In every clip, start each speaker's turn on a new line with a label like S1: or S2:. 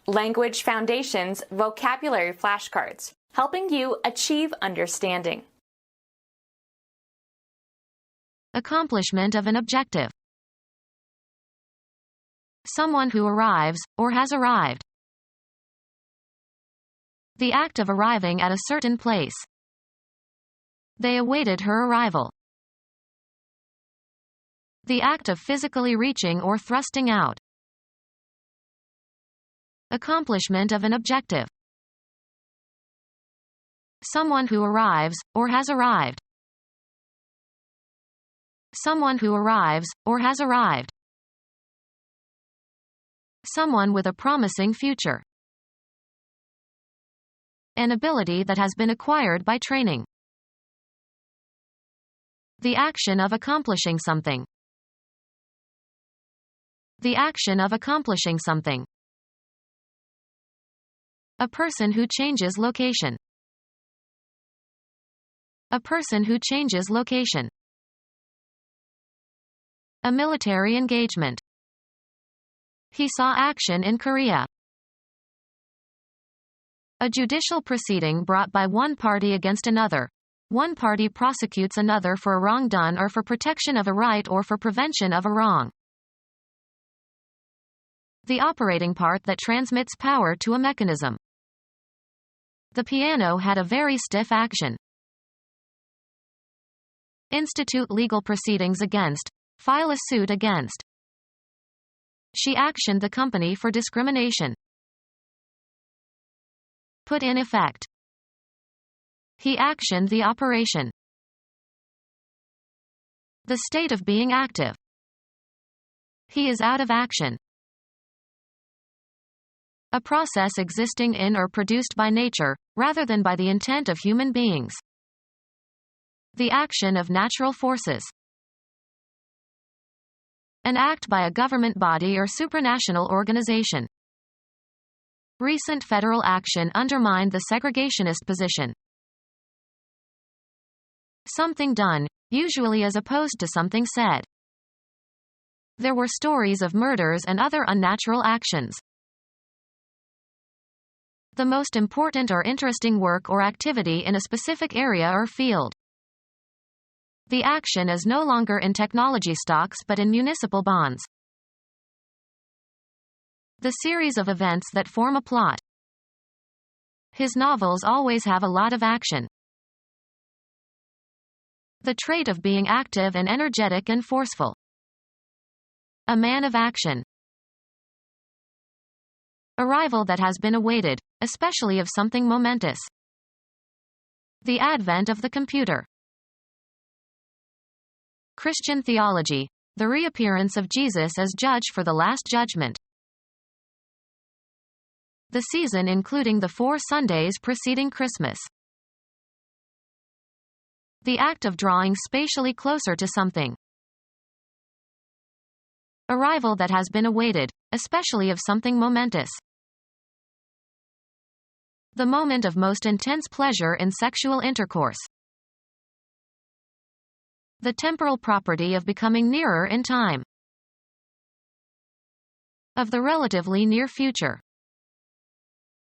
S1: Language Foundations Vocabulary Flashcards, helping you achieve understanding.
S2: Accomplishment of an objective. Someone who arrives, or has arrived. The act of arriving at a certain place. They awaited her arrival. The act of physically reaching or thrusting out. Accomplishment of an objective. Someone who arrives, or has arrived. Someone who arrives, or has arrived. Someone with a promising future. An ability that has been acquired by training. The action of accomplishing something. The action of accomplishing something. A person who changes location. A person who changes location. A military engagement. He saw action in Korea. A judicial proceeding brought by one party against another. One party prosecutes another for a wrong done or for protection of a right or for prevention of a wrong. The operating part that transmits power to a mechanism. The piano had a very stiff action. Institute legal proceedings against. File a suit against. She actioned the company for discrimination. Put in effect. He actioned the operation. The state of being active. He is out of action. A process existing in or produced by nature, rather than by the intent of human beings. The action of natural forces. An act by a government body or supranational organization. Recent federal action undermined the segregationist position. Something done, usually as opposed to something said. There were stories of murders and other unnatural actions. The most important or interesting work or activity in a specific area or field. The action is no longer in technology stocks but in municipal bonds. The series of events that form a plot. His novels always have a lot of action. The trait of being active and energetic and forceful. A man of action. Arrival that has been awaited, especially of something momentous. The advent of the computer. Christian theology. The reappearance of Jesus as judge for the Last Judgment. The season including the 4 Sundays preceding Christmas. The act of drawing spatially closer to something. Arrival that has been awaited, especially of something momentous. The moment of most intense pleasure in sexual intercourse. The temporal property of becoming nearer in time. Of the relatively near future.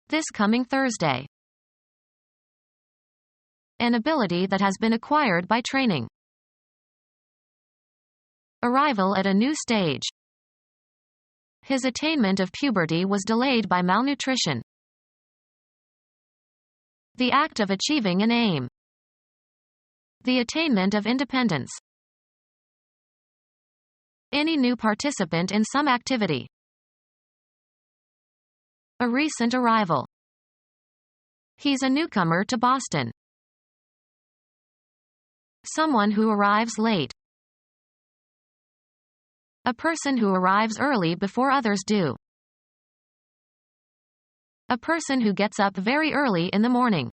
S2: This coming Thursday. An ability that has been acquired by training. Arrival at a new stage. His attainment of puberty was delayed by malnutrition. The act of achieving an aim. The attainment of independence. Any new participant in some activity. A recent arrival. He's a newcomer to Boston. Someone who arrives late. A person who arrives early before others do. A person who gets up very early in the morning.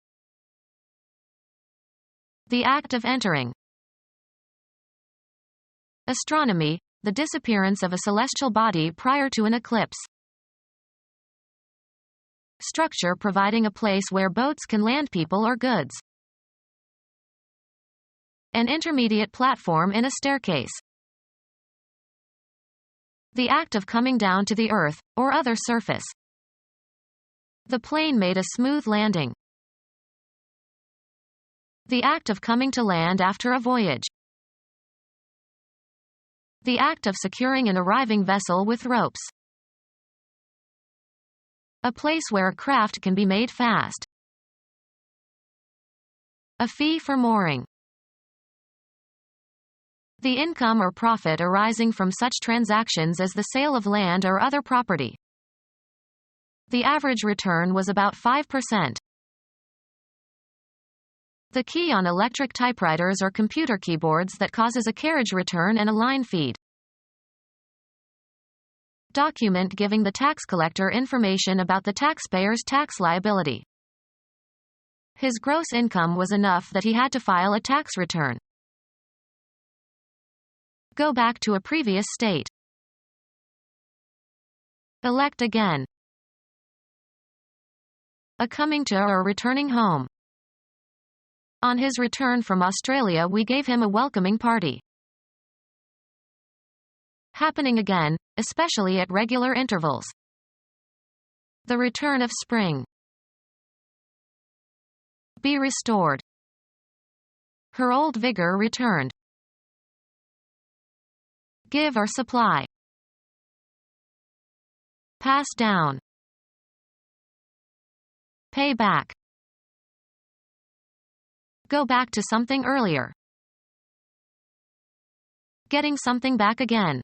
S2: The act of entering. Astronomy, the disappearance of a celestial body prior to an eclipse. Structure providing a place where boats can land people or goods. An intermediate platform in a staircase. The act of coming down to the earth, or other surface. The plane made a smooth landing. The act of coming to land after a voyage. The act of securing an arriving vessel with ropes. A place where a craft can be made fast. A fee for mooring. The income or profit arising from such transactions as the sale of land or other property. The average return was about 5%. The key on electric typewriters or computer keyboards that causes a carriage return and a line feed. Document giving the tax collector information about the taxpayer's tax liability. His gross income was enough that he had to file a tax return. Go back to a previous state. Elect again. A coming to or returning home. On his return from Australia, we gave him a welcoming party. Happening again, especially at regular intervals. The return of spring. Be restored. Her old vigor returned. Give or supply. Pass down. Pay back. Go back to something earlier. Getting something back again.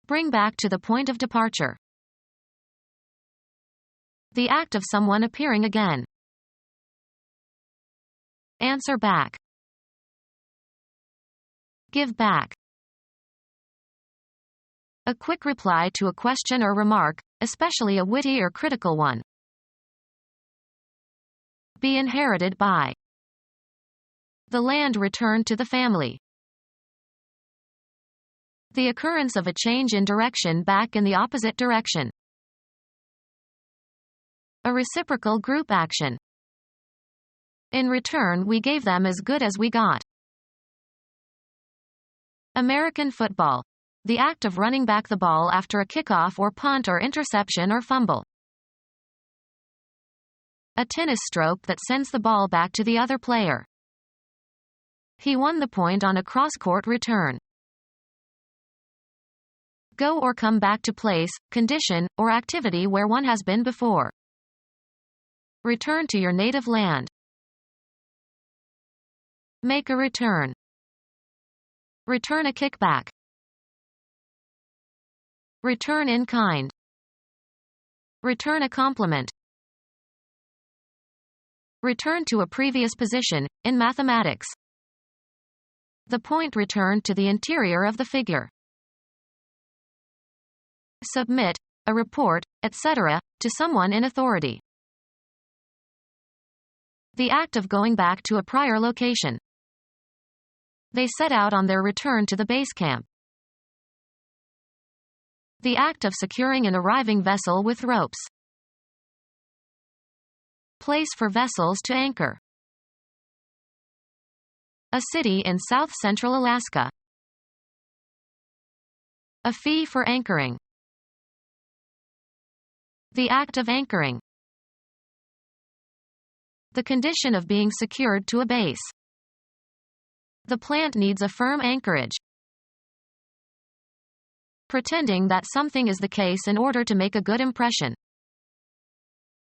S2: Bring back to the point of departure. The act of someone appearing again. Answer back. Give back. A quick reply to a question or remark, especially a witty or critical one. Be inherited by. The land returned to the family. The occurrence of a change in direction back in the opposite direction. A reciprocal group action. In return, we gave them as good as we got. American football. The act of running back the ball after a kickoff or punt or interception or fumble. A tennis stroke that sends the ball back to the other player. He won the point on a cross-court return. Go or come back to place, condition, or activity where one has been before. Return to your native land. Make a return. Return a kickback. Return in kind. Return a compliment. Return to a previous position, in mathematics. The point returned to the interior of the figure. Submit, a report, etc., to someone in authority. The act of going back to a prior location. They set out on their return to the base camp. The act of securing an arriving vessel with ropes. Place for vessels to anchor. A city in south-central Alaska. A fee for anchoring. The act of anchoring. The condition of being secured to a base. The plant needs a firm anchorage. Pretending that something is the case in order to make a good impression.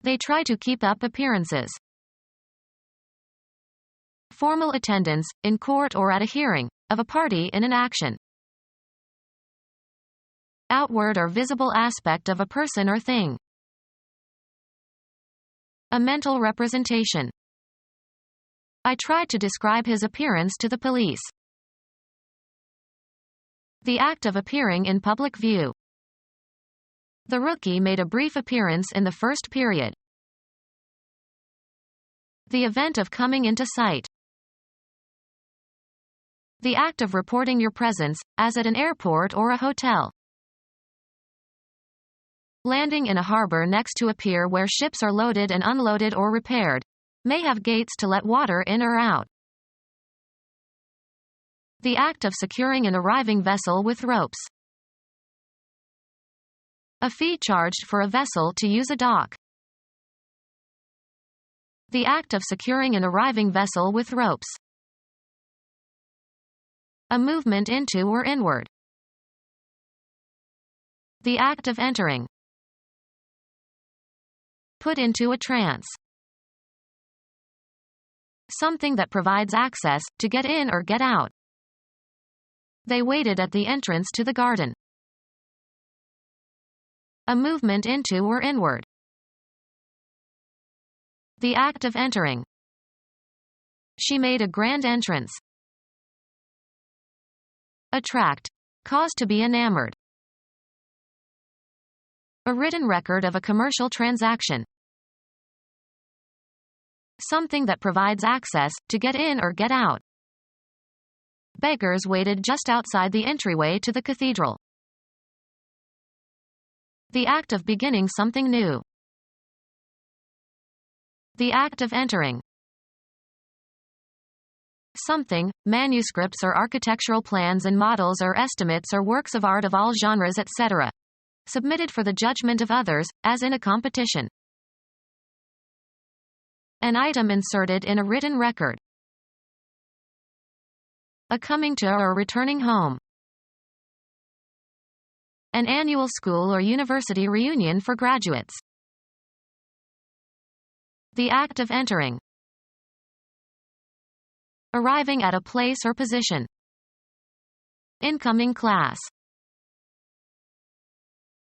S2: They try to keep up appearances. Formal attendance, in court or at a hearing, of a party in an action. Outward or visible aspect of a person or thing. A mental representation. I tried to describe his appearance to the police. The act of appearing in public view. The rookie made a brief appearance in the first period. The event of coming into sight. The act of reporting your presence, as at an airport or a hotel. Landing in a harbor next to a pier where ships are loaded and unloaded or repaired. May have gates to let water in or out. The act of securing an arriving vessel with ropes. A fee charged for a vessel to use a dock. The act of securing an arriving vessel with ropes. A movement into or inward. The act of entering. Put into a trance. Something that provides access, to get in or get out. They waited at the entrance to the garden. A movement into or inward. The act of entering. She made a grand entrance. Attract. Cause to be enamored. A written record of a commercial transaction. Something that provides access, to get in or get out. Beggars waited just outside the entryway to the cathedral. The act of beginning something new. The act of entering. Something, manuscripts or architectural plans and models or estimates or works of art of all genres etc. Submitted for the judgment of others, as in a competition. An item inserted in a written record. A coming to or returning home. An annual school or university reunion for graduates. The act of entering. Arriving at a place or position. Incoming class.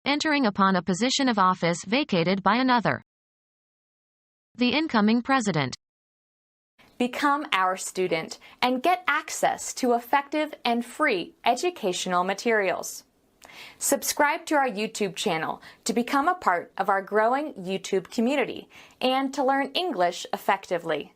S2: Entering upon a position of office vacated by another. The incoming president.
S1: Become our student and get access to effective and free educational materials. Subscribe to our YouTube channel to become a part of our growing YouTube community and to learn English effectively.